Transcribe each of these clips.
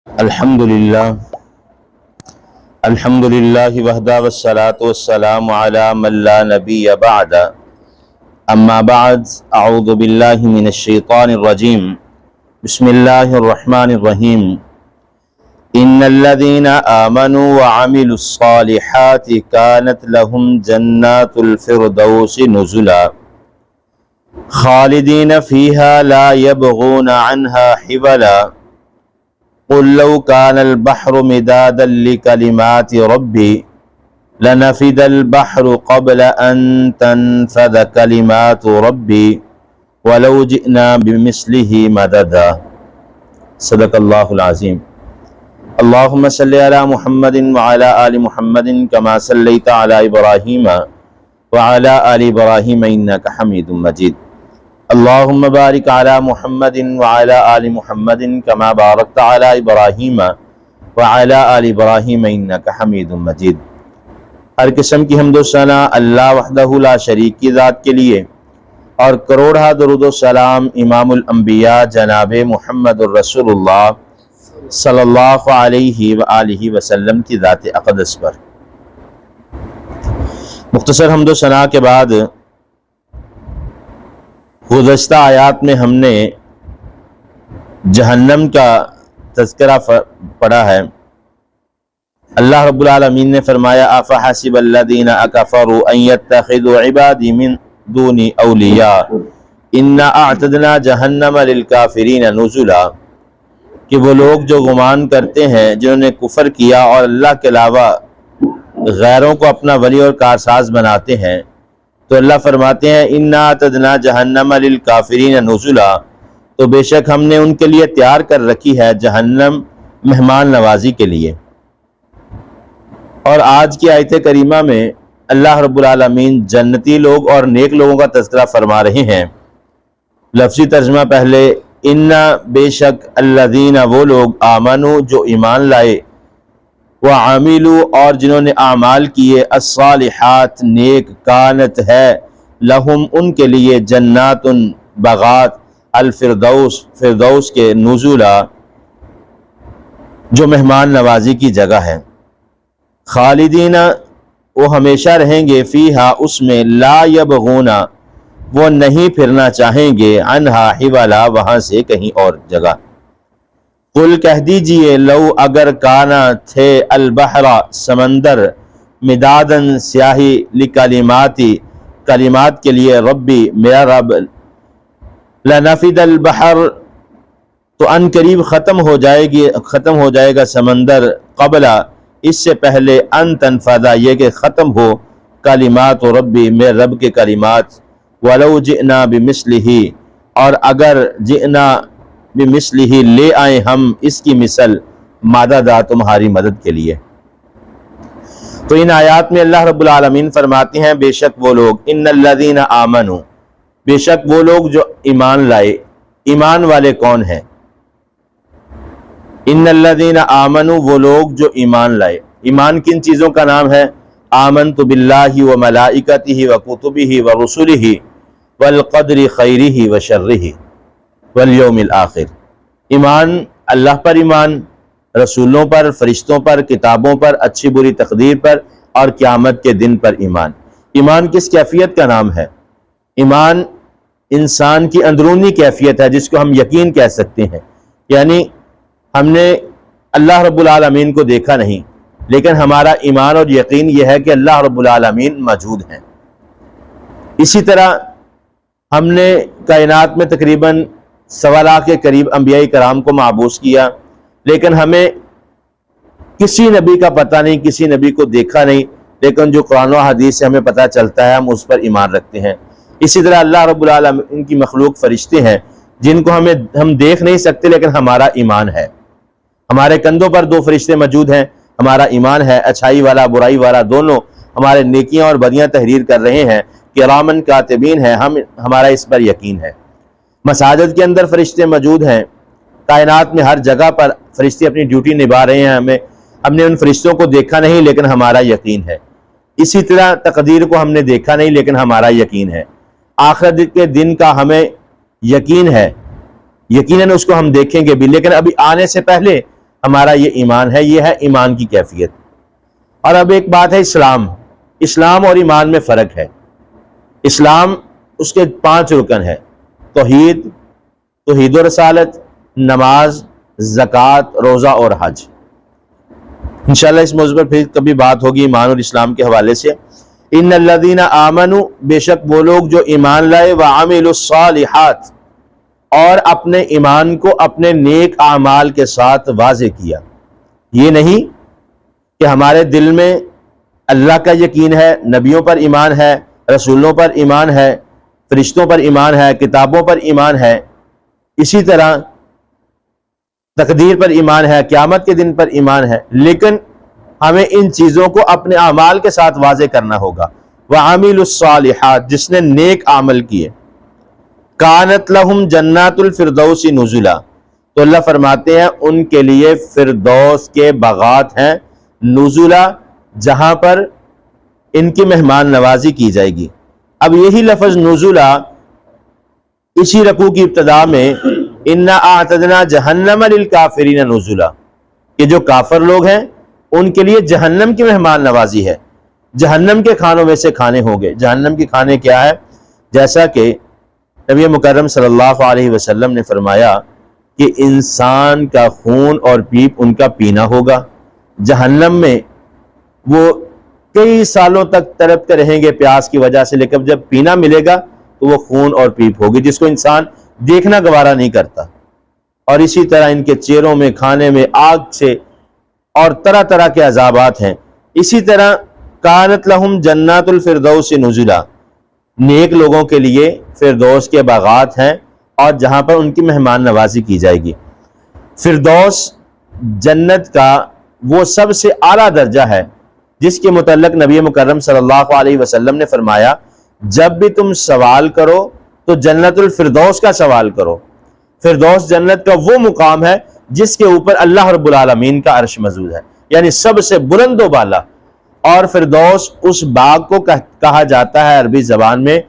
الحمدللہ وحدہ والصلاة والسلام علی من لا نبی بعد اما بعد اعوذ باللہ من الشیطان الرجیم بسم اللہ الرحمن الرحیم ان الذین آمنوا وعملوا الصالحات كانت لهم جنات الفردوس نزلا خالدین فیہا لا یبغون عنہا حولا قل لو كان البحر مدادا لكلمات ربي لنفد البحر قبل أن تنفذ كلمات ربي ولو جئنا بمثله مددا صدق الله العظيم اللهم صل على محمد وعلى آل محمد كما صليت على إبراهيم وعلى آل إبراهيم إنك حميد مجيد اللهم بارك على محمد وعلى آل محمد كما باركت على إبراهيم وعلى آل إبراهيم إنك حميد مجيد۔ ہر قسم کی حمد و ثنا اللہ وحدہ لا شریک کی ذات کے لیے، اور کروڑہ درود و سلام امام الانبیاء جناب محمد الرسول اللہ صلی اللہ علیہ وآلہ وسلم کی ذات اقدس پر۔ مختصر حمد و ثنا کے بعد گزشتہ آیات میں ہم نے جہنم کا تذکرہ پڑھا ہے۔ اللہ رب العالمین نے فرمایا افحسب الذین کفروا ان یتخذوا عبادی من دونی اولیاء انا اعتدنا جہنم للکافرین نزلا، کہ وہ لوگ جو گمان کرتے ہیں جنہوں نے کفر کیا اور اللہ کے علاوہ غیروں کو اپنا ولی اور کارساز بناتے ہیں، تو اللہ فرماتے ہیں انا اعتدنا جہنم للکافرین نزلا، تو بے شک ہم نے ان کے لیے تیار کر رکھی ہے جہنم مہمان نوازی کے لیے۔ اور آج کی آیت کریمہ میں اللہ رب العالمین جنتی لوگ اور نیک لوگوں کا تذکرہ فرما رہے ہیں۔ لفظی ترجمہ پہلے انا بے شک الذین وہ لوگ آمنوا جو ایمان لائے، وعاملوا اور جنہوں نے اعمال کیے، الصالحات نیک، کانت ہے لہم ان کے لیے جنات باغات، الفردوس فردوس کے، نزلا جو مہمان نوازی کی جگہ ہے، خالدین وہ ہمیشہ رہیں گے، فیہا اس میں، لا یبغون وہ نہیں پھرنا چاہیں گے، عنہا حولا وہاں سے کہیں اور جگہ۔ قل کہہ دیجئے لو اگر کانا تھے البحر سمندر، مدادن سیاہی، لکلماتی کلمات کے لیے، ربی میرا رب، لنفد البحر تو ان قریب ختم ہو جائے گا سمندر، قبل اس سے پہلے، ان تنفذ یہ کہ ختم ہو، کلمات ربی میرے رب کے کلمات، ولو جئنا بمثلہ اور اگر جئنا بمثلہ لے آئیں ہم اس کی مثل، مددا تمہاری مدد کے لیے۔ تو ان آیات میں اللہ رب العالمین فرماتے ہیں بے شک وہ لوگ، ان الذین آمنوا بے شک وہ لوگ جو ایمان لائے۔ ایمان والے کون ہیں؟ ان الذین آمنوا وہ لوگ جو ایمان لائے۔ ایمان کن چیزوں کا نام ہے؟ آمنت باللہ وملائکتہ وکتبہ ورسلہ والقدر خیرہ وشرہ والیوم الآخر۔ ایمان اللہ پر، ایمان رسولوں پر، فرشتوں پر، کتابوں پر، اچھی بری تقدیر پر، اور قیامت کے دن پر ایمان۔ ایمان کس کیفیت کا نام ہے؟ ایمان انسان کی اندرونی کیفیت ہے جس کو ہم یقین کہہ سکتے ہیں، یعنی ہم نے اللہ رب العالمین کو دیکھا نہیں، لیکن ہمارا ایمان اور یقین یہ ہے کہ اللہ رب العالمین موجود ہیں۔ اسی طرح ہم نے کائنات میں تقریباً 1.25 لاکھ کے قریب انبیاء کرام کو معبوس کیا، لیکن ہمیں کسی نبی کا پتہ نہیں، کسی نبی کو دیکھا نہیں، لیکن جو قرآن و حدیث سے ہمیں پتہ چلتا ہے ہم اس پر ایمان رکھتے ہیں۔ اسی طرح اللہ رب العالمین کی مخلوق فرشتے ہیں جن کو ہم دیکھ نہیں سکتے لیکن ہمارا ایمان ہے۔ ہمارے کندھوں پر 2 فرشتے موجود ہیں، ہمارا ایمان ہے، اچھائی والا برائی والا دونوں ہمارے نیکیاں اور بدیاں تحریر کر رہے ہیں، کرامن کاتبین ہیں، ہمارا اس پر یقین ہے۔ مساجد کے اندر فرشتے موجود ہیں، کائنات میں ہر جگہ پر فرشتے اپنی ڈیوٹی نبھا رہے ہیں، ہم نے ان فرشتوں کو دیکھا نہیں لیکن ہمارا یقین ہے۔ اسی طرح تقدیر کو ہم نے دیکھا نہیں لیکن ہمارا یقین ہے۔ آخرت کے دن کا ہمیں یقین ہے، یقیناً اس کو ہم دیکھیں گے بھی، لیکن ابھی آنے سے پہلے ہمارا یہ ایمان ہے، یہ ہے ایمان کی کیفیت۔ اور اب ایک بات ہے اسلام اور ایمان میں فرق ہے۔ اسلام اس کے 5 رکن ہے: توحید و رسالت، نماز، زکوٰۃ، روزہ اور حج۔ انشاءاللہ اس موضوع پر پھر کبھی بات ہوگی ایمان اور اسلام کے حوالے سے۔ ان الذین آمنوا، بے شک وہ لوگ جو ایمان لائے، وعملوا الصالحات، اور اپنے ایمان کو اپنے نیک اعمال کے ساتھ واضح کیا۔ یہ نہیں کہ ہمارے دل میں اللہ کا یقین ہے، نبیوں پر ایمان ہے، رسولوں پر ایمان ہے، فرشتوں پر ایمان ہے، کتابوں پر ایمان ہے، اسی طرح تقدیر پر ایمان ہے، قیامت کے دن پر ایمان ہے، لیکن ہمیں ان چیزوں کو اپنے اعمال کے ساتھ واضح کرنا ہوگا۔ وعاملوا الصالحات، جس نے نیک عمل کیے، کانت لہم جنات الفردوس نزلا، تو اللہ فرماتے ہیں ان کے لیے فردوس کے باغات ہیں، نزلا، جہاں پر ان کی مہمان نوازی کی جائے گی۔ اب یہی لفظ نزلا اسی رکوع کی ابتدا میں انا اعتدنا جہنم للکافرین نزلا، کہ جو کافر لوگ ہیں ان کے لیے جہنم کی مہمان نوازی ہے، جہنم کے کھانوں میں سے کھانے ہوں گے۔ جہنم کے کھانے کیا ہے؟ جیسا کہ نبی مکرم صلی اللہ علیہ وسلم نے فرمایا کہ انسان کا خون اور پیپ ان کا پینا ہوگا۔ جہنم میں وہ کئی سالوں تک تڑپتے رہیں گے پیاس کی وجہ سے، لیکن جب پینا ملے گا تو وہ خون اور پیپ ہوگی، جس کو انسان دیکھنا گوارا نہیں کرتا۔ اور اسی طرح ان کے چہروں میں، کھانے میں آگ سے اور طرح طرح کے عذابات ہیں۔ اسی طرح کانت لہم جنات الفردوس نزلا، نیک لوگوں کے لیے فردوس کے باغات ہیں اور جہاں پر ان کی مہمان نوازی کی جائے گی۔ فردوس جنت کا وہ سب سے اعلیٰ درجہ ہے جس کے متعلق نبی مکرم صلی اللہ علیہ وسلم نے فرمایا جب بھی تم سوال کرو تو جنت الفردوس کا سوال کرو۔ فردوس جنت کا وہ مقام ہے جس کے اوپر اللہ رب العالمین کا عرش موجود ہے، یعنی سب سے بلند و بالا۔ اور فردوس اس باغ کو کہا جاتا ہے عربی زبان میں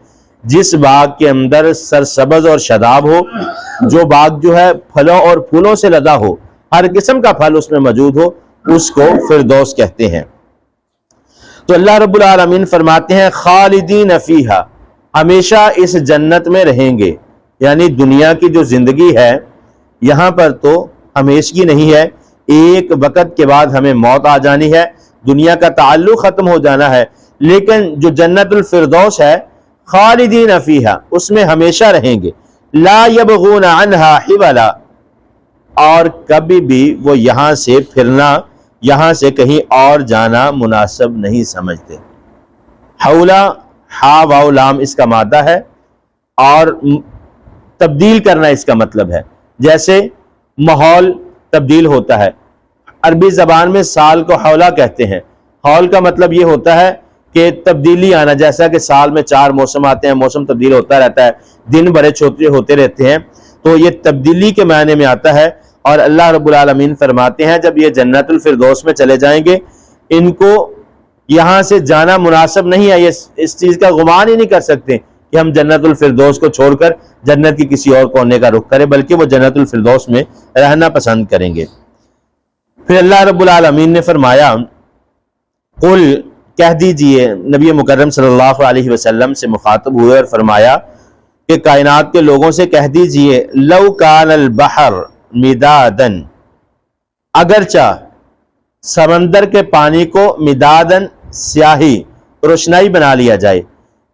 جس باغ کے اندر سرسبز اور شاداب ہو، جو باغ جو ہے پھلوں اور پھولوں سے لدا ہو، ہر قسم کا پھل اس میں موجود ہو، اس کو فردوس کہتے ہیں۔ تو اللہ رب العالمین فرماتے ہیں خالدین فیہا، ہمیشہ اس جنت میں رہیں گے، یعنی دنیا کی جو زندگی ہے یہاں پر تو ہمیشگی نہیں ہے، ایک وقت کے بعد ہمیں موت آ جانی ہے، دنیا کا تعلق ختم ہو جانا ہے، لیکن جو جنت الفردوس ہے خالدین فیہا، اس میں ہمیشہ رہیں گے، لا یبغون عنہا حولا، اور کبھی بھی وہ یہاں سے پھرنا، یہاں سے کہیں اور جانا مناسب نہیں سمجھتے۔ حولا، ہا واو لام اس کا مادہ ہے، اور تبدیل کرنا اس کا مطلب ہے، جیسے ماحول تبدیل ہوتا ہے۔ عربی زبان میں سال کو حولا کہتے ہیں۔ حول کا مطلب یہ ہوتا ہے کہ تبدیلی آنا، جیسا کہ سال میں 4 موسم آتے ہیں، موسم تبدیل ہوتا رہتا ہے، دن بڑے چھوٹے ہوتے رہتے ہیں، تو یہ تبدیلی کے معنی میں آتا ہے۔ اور اللہ رب العالمین فرماتے ہیں جب یہ جنت الفردوس میں چلے جائیں گے ان کو یہاں سے جانا مناسب نہیں ہے، یہ اس چیز کا گمان ہی نہیں کر سکتے کہ ہم جنت الفردوس کو چھوڑ کر جنت کی کسی اور کونے کا رخ کریں، بلکہ وہ جنت الفردوس میں رہنا پسند کریں گے۔ پھر اللہ رب العالمین نے فرمایا قل، کہہ دیجئے، نبی مکرم صلی اللہ علیہ وسلم سے مخاطب ہوئے اور فرمایا کہ کائنات کے لوگوں سے کہہ دیجئے لو کان البحر مدادن، اگرچہ سمندر کے پانی کو مدادن، سیاہی، روشنائی بنا لیا جائے۔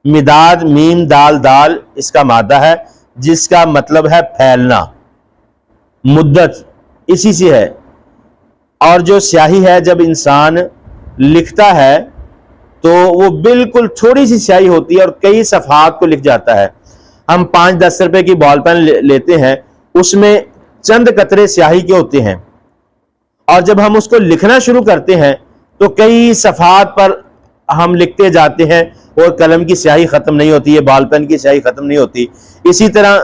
مداد میم دال دال اس کا مادہ ہے جس کا مطلب ہے پھیلنا، مدت اسی سے ہے۔ اور جو سیاہی ہے جب انسان لکھتا ہے تو وہ بالکل تھوڑی سی سیاہی ہوتی ہے اور کئی صفحات کو لکھ جاتا ہے۔ ہم 5-10 روپے کی بال پین لیتے ہیں، اس میں چند قطرے سیاہی کے ہوتے ہیں، اور جب ہم اس کو لکھنا شروع کرتے ہیں تو کئی صفحات پر ہم لکھتے جاتے ہیں اور قلم کی سیاہی ختم نہیں ہوتی ہے، بال پین کی سیاہی ختم نہیں ہوتی۔ اسی طرح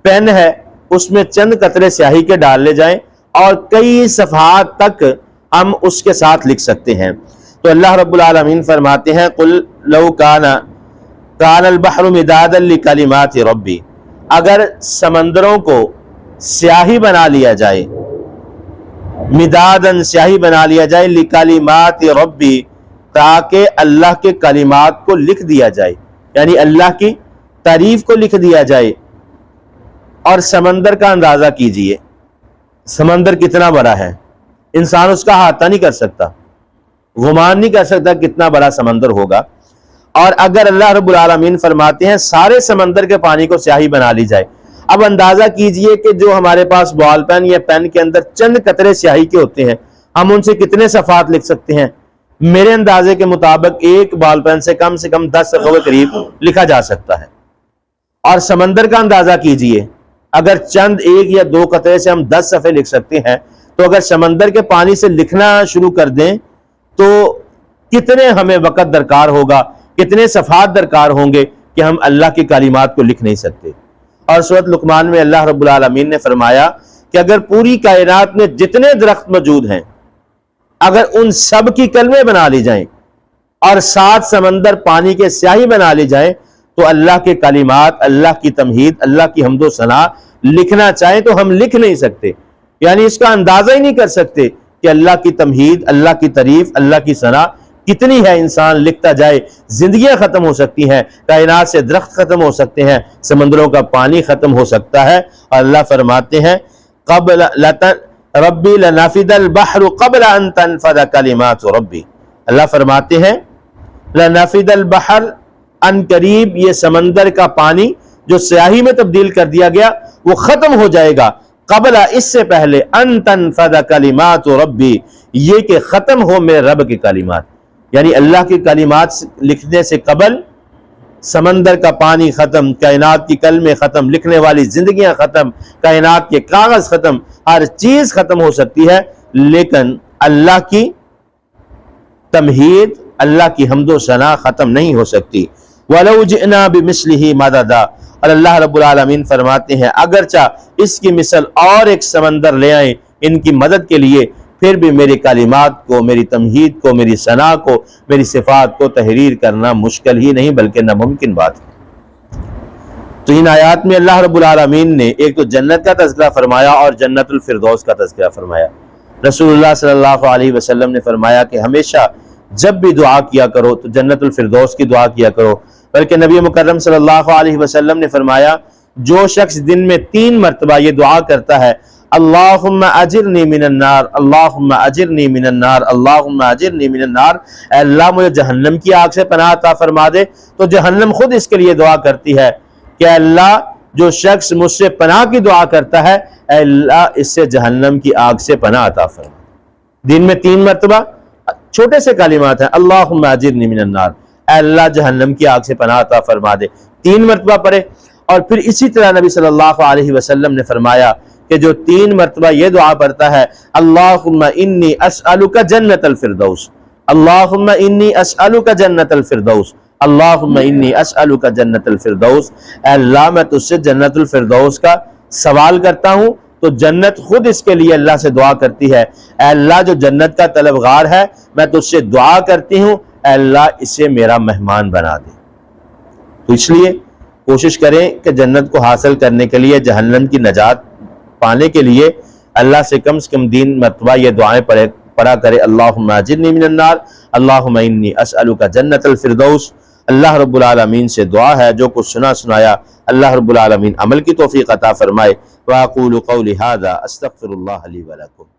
پین ہے، اس میں چند قطرے سیاہی کے ڈال لے جائیں اور کئی صفحات تک ہم اس کے ساتھ لکھ سکتے ہیں۔ تو اللہ رب العالمین فرماتے ہیں قل لو کان البحر مدادا لکلمات ربی، اگر سمندروں کو سیاہی بنا لیا جائے، مدادن سیاہی بنا لیا جائے لکلمات ربی تاکہ اللہ کے کلمات کو لکھ دیا جائے، یعنی اللہ کی تعریف کو لکھ دیا جائے۔ اور سمندر کا اندازہ کیجئے، سمندر کتنا بڑا ہے، انسان اس کا احاطہ نہیں کر سکتا، گمان نہیں کر سکتا کتنا بڑا سمندر ہوگا۔ اور اگر اللہ رب العالمین فرماتے ہیں سارے سمندر کے پانی کو سیاہی بنا لی جائے، اب اندازہ کیجئے کہ جو ہمارے پاس بال پین یا پین کے اندر چند قطرے سیاہی کے ہوتے ہیں، ہم ان سے کتنے صفحات لکھ سکتے ہیں؟ میرے اندازے کے مطابق ایک بال پین سے کم 10 صفحوں کے قریب لکھا جا سکتا ہے۔ اور سمندر کا اندازہ کیجئے، اگر چند ایک یا دو قطرے سے ہم 10 صفحے لکھ سکتے ہیں، تو اگر سمندر کے پانی سے لکھنا شروع کر دیں تو کتنے ہمیں وقت درکار ہوگا، کتنے صفحات درکار ہوں گے کہ ہم اللہ کی کلمات کو لکھ نہیں سکتے۔ اور سورۃ لقمان میں اللہ رب العالمین نے فرمایا کہ اگر پوری کائنات میں جتنے درخت موجود ہیں، اگر ان سب کی کلمے بنا لی جائیں اور 7 سمندر پانی کے سیاہی بنا لی جائیں، تو اللہ کے کلمات، اللہ کی تمہید، اللہ کی حمد و ثنا لکھنا چاہیں تو ہم لکھ نہیں سکتے، یعنی اس کا اندازہ ہی نہیں کر سکتے کہ اللہ کی تمہید، اللہ کی تعریف، اللہ کی ثنا کتنی ہے۔ انسان لکھتا جائے، زندگیاں ختم ہو سکتی ہیں، کائنات سے درخت ختم ہو سکتے ہیں، سمندروں کا پانی ختم ہو سکتا ہے۔ اور اللہ فرماتے ہیں ربی لنفد البحر قبل ان تنفد کلمات ربی، اللہ فرماتے ہیں لنفد البحر، ان قریب یہ سمندر کا پانی جو سیاہی میں تبدیل کر دیا گیا وہ ختم ہو جائے گا، قبل اس سے پہلے ان تنفد کلمات ربی، یہ کہ ختم ہو میرے رب کے کلمات، یعنی اللہ کی کلمات لکھنے سے قبل سمندر کا پانی ختم، کائنات کی کلمے ختم، لکھنے والی زندگیاں ختم، کائنات کے کاغذ ختم، ہر چیز ختم ہو سکتی ہے، لیکن اللہ کی تمہید، اللہ کی حمد و ثنا ختم نہیں ہو سکتی۔ وَلَوْ جِئْنَا بِمِثْلِهِ مَدَدًا، اور اللہ رب العالمین فرماتے ہیں اگرچہ اس کی مثل اور ایک سمندر لے آئیں ان کی مدد کے لیے، پھر بھی میری کلمات کو، میری تمہید کو، میری ثنا کو، میری صفات کو تحریر کرنا مشکل ہی نہیں بلکہ ناممکن بات ہے۔ تو ان آیات میں اللہ رب العالمین نے ایک تو جنت کا تذکرہ فرمایا اور جنت الفردوس کا تذکرہ فرمایا۔ رسول اللہ صلی اللہ علیہ وسلم نے فرمایا کہ ہمیشہ جب بھی دعا کیا کرو تو جنت الفردوس کی دعا کیا کرو، بلکہ نبی مکرم صلی اللہ علیہ وسلم نے فرمایا جو شخص دن میں 3 مرتبہ یہ دعا کرتا ہے اللہم اجرنی من النار، اللہم اجرنی من النار، اللہم اجرنی من النار، اے اللہ مجھے جہنم کی آگ سے پناہ عطا فرما دے، تو جہنم خود اس کے لیے دعا کرتی ہے کہ اے اللہ جو شخص مجھ سے پناہ کی دعا کرتا ہے، اے اللہ اس سے جہنم کی آگ سے پناہ عطا فرما۔ دن میں 3 مرتبہ چھوٹے سے کلمات ہیں، اللہم اجرنی من النار، اے اللہ جہنم کی آگ سے پناہ عطا فرما دے، 3 مرتبہ پڑھے۔ اور پھر اسی طرح نبی صلی اللہ علیہ وسلم نے فرمایا کہ جو 3 مرتبہ یہ دعا پڑھتا ہے اللہم انی اسألک جنت الفردوس، اللہم انی اسألک جنت الفردوس، اللہم انی اسألک جنت الفردوس، اے اللہ میں تجھ سے جنت الفردوس کا سوال کرتا ہوں، تو جنت خود اس کے لیے اللہ سے دعا کرتی ہے، اے اللہ جو جنت کا طلبگار ہے میں تجھ سے دعا کرتی ہوں اے اللہ اسے میرا مہمان بنا دے۔ تو اس لیے کوشش کریں کہ جنت کو حاصل کرنے کے لیے، جہنم کی نجات پانے کے لیے اللہ سے کم 3 مرتبہ یہ دعائیں پڑھا کرے، اللہم اجرنی من النار، اللہم انی اسألک جنت الفردوس۔ اللہ رب العالمین سے دعا ہے جو کچھ سنا سنایا اللہ رب العالمین عمل کی توفیق عطا فرمائے۔ وَأَقُولُ قَوْلِي هَذَا أَسْتَغْفِرُ اللَّهَ لِي وَلَكُمْ۔